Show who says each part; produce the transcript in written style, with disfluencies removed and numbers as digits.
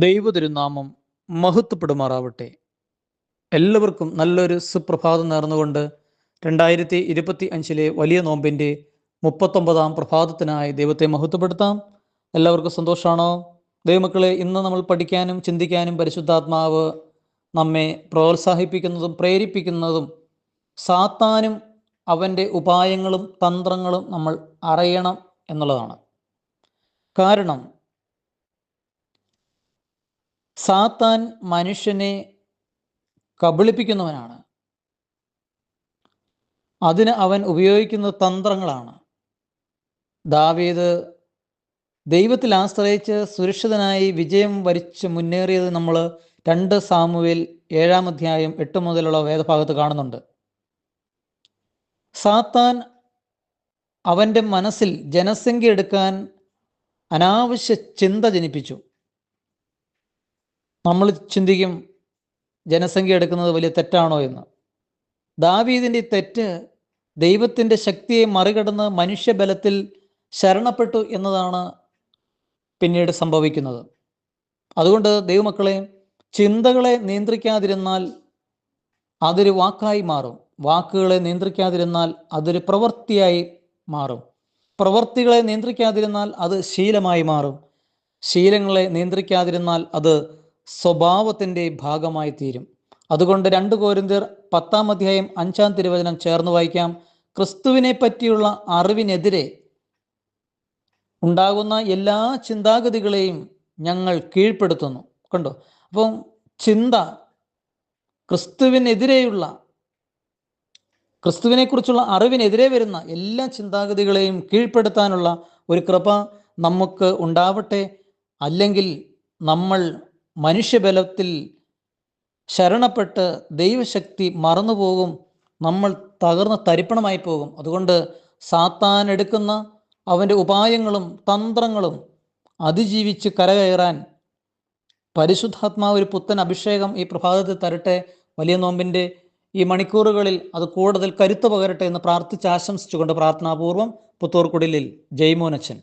Speaker 1: ദൈവതിരുനാമം മഹത്വപ്പെടുമാറാവട്ടെ. എല്ലാവർക്കും നല്ലൊരു സുപ്രഭാതം നേർന്നുകൊണ്ട് 2025 വലിയ നോമ്പിൻ്റെ 39 പ്രഭാതത്തിനായി ദൈവത്തെ മഹത്വപ്പെടുത്താം. എല്ലാവർക്കും സന്തോഷമാണോ? ദൈവമക്കളെ, ഇന്ന് നമ്മൾ പഠിക്കാനും ചിന്തിക്കാനും പരിശുദ്ധാത്മാവ് നമ്മെ പ്രോത്സാഹിപ്പിക്കുന്നതും പ്രേരിപ്പിക്കുന്നതും സാത്താനും അവൻ്റെ ഉപായങ്ങളും തന്ത്രങ്ങളും നമ്മൾ അറിയണം എന്നുള്ളതാണ്. കാരണം സാത്താൻ മനുഷ്യനെ കബളിപ്പിക്കുന്നവനാണ്. അതിന് അവൻ ഉപയോഗിക്കുന്ന തന്ത്രങ്ങളാണ്. ദാവീദ് ദൈവത്തിൽ ആശ്രയിച്ച് സുരക്ഷിതനായി വിജയം വരിച്ച് മുന്നേറിയത് നമ്മൾ 2 സാമുവേൽ 7 അധ്യായം 8 മുതലുള്ള വേദഭാഗത്ത് കാണുന്നുണ്ട്. സാത്താൻ അവൻ്റെ മനസ്സിൽ ജനസംഖ്യ എടുക്കാൻ അനാവശ്യ ചിന്ത ജനിപ്പിച്ചു. നമ്മൾ ചിന്തിക്കും, ജനസംഖ്യ എടുക്കുന്നത് വലിയ തെറ്റാണോ എന്ന്. ദാവീദിൻ്റെ തെറ്റ് ദൈവത്തിൻ്റെ ശക്തിയെ മറികടന്ന് മനുഷ്യബലത്തിൽ ശരണപ്പെട്ടു എന്നതാണ് പിന്നീട് സംഭവിക്കുന്നത്. അതുകൊണ്ട് ദൈവമക്കളെ, ചിന്തകളെ നിയന്ത്രിക്കാതിരുന്നാൽ അതൊരു വാക്കായി മാറും. വാക്കുകളെ നിയന്ത്രിക്കാതിരുന്നാൽ അതൊരു പ്രവൃത്തിയായി മാറും. പ്രവൃത്തികളെ നിയന്ത്രിക്കാതിരുന്നാൽ അത് ശീലമായി മാറും. ശീലങ്ങളെ നിയന്ത്രിക്കാതിരുന്നാൽ അത് സ്വഭാവത്തിൻ്റെ ഭാഗമായി തീരും. അതുകൊണ്ട് 2 കൊരിന്ത്യർ 10 അധ്യായം 5 തിരുവചനം ചേർന്ന് വായിക്കാം. ക്രിസ്തുവിനെ പറ്റിയുള്ള അറിവിനെതിരെ ഉണ്ടാകുന്ന എല്ലാ ചിന്താഗതികളെയും ഞങ്ങൾ കീഴ്പ്പെടുത്തുന്നു. കണ്ടോ? അപ്പം ചിന്ത ക്രിസ്തുവിനെക്കുറിച്ചുള്ള അറിവിനെതിരെ വരുന്ന എല്ലാ ചിന്താഗതികളെയും കീഴ്പ്പെടുത്താനുള്ള ഒരു കൃപ നമുക്ക് ഉണ്ടാവട്ടെ. അല്ലെങ്കിൽ നമ്മൾ മനുഷ്യബലത്തിൽ ശരണപ്പെട്ട് ദൈവശക്തി മറന്നുപോകും. നമ്മൾ തകർന്ന് തരിപ്പണമായി പോകും. അതുകൊണ്ട് സാത്താൻ എടുക്കുന്ന അവൻ്റെ ഉപായങ്ങളും തന്ത്രങ്ങളും അതിജീവിച്ച് കരകയറാൻ പരിശുദ്ധാത്മാവ് ഒരു പുത്തൻ അഭിഷേകം ഈ പ്രഭാതത്തിൽ തരട്ടെ. വലിയ നോമ്പിൻ്റെ ഈ മണിക്കൂറുകളിൽ അത് കൂടുതൽ കരുത്ത് പകരട്ടെ എന്ന് പ്രാർത്ഥിച്ച് ആശംസിച്ചുകൊണ്ട് പ്രാർത്ഥനാപൂർവം പുത്തൂർക്കുടിലിൽ ജയ്മോനച്ചൻ.